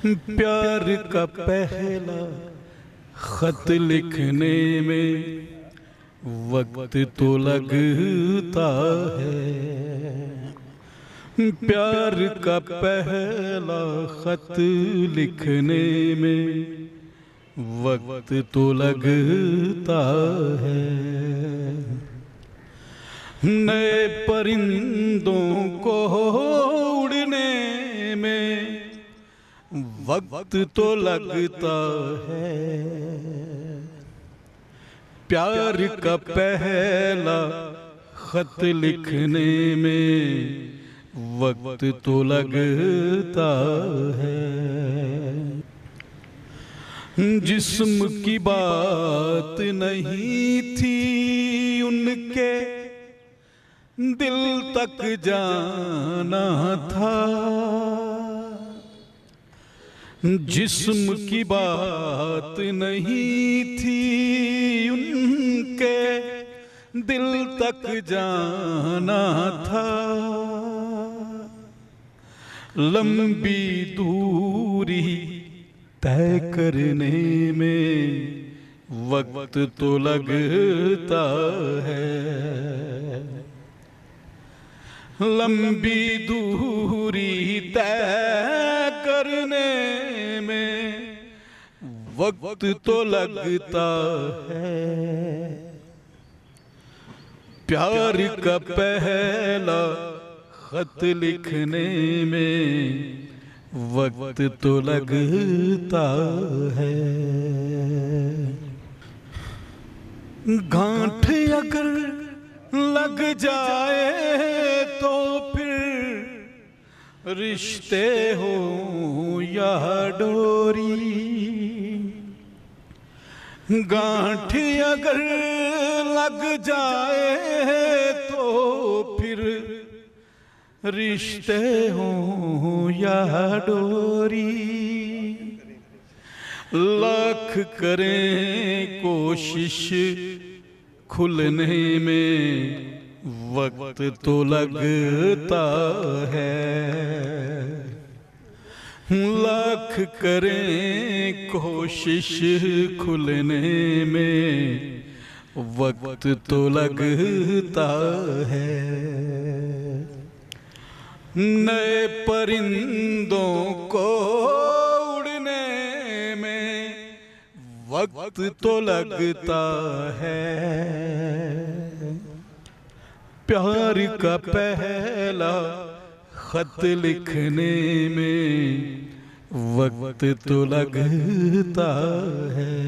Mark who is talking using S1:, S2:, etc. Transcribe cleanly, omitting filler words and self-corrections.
S1: प्यार का पहला खत लिखने में वक्त तो लगता है। प्यार का पहला खत लिखने में वक्त तो लगता है। नए परिंदों को उड़ने में वक्त तो लगता है। प्यार का पहला खत लिखने में वक्त तो लगता है। जिस्म की बात नहीं थी उनके दिल तक जाना था। जिस्म की बात नहीं थी उनके दिल तक जाना था। लंबी दूरी तय करने में वक्त तो लगता है। लंबी दूरी तय करने में वक्त तो लगता है। प्यार का पहला खत लिखने में वक्त तो लगता है। गांठ अगर लग जाए तो फिर रिश्ते हो या डोरी। गांठ अगर लग जाए तो फिर रिश्ते हो या डोरी। लाख करें कोशिश खुलने में वक्त तो लगता है। लाख करें कोशिश खुलने में वक्त तो लगता है। नए परिंदों को उड़ने में वक्त तो लगता है। प्यार का पहला खत लिखने में वक्त तो लगता है।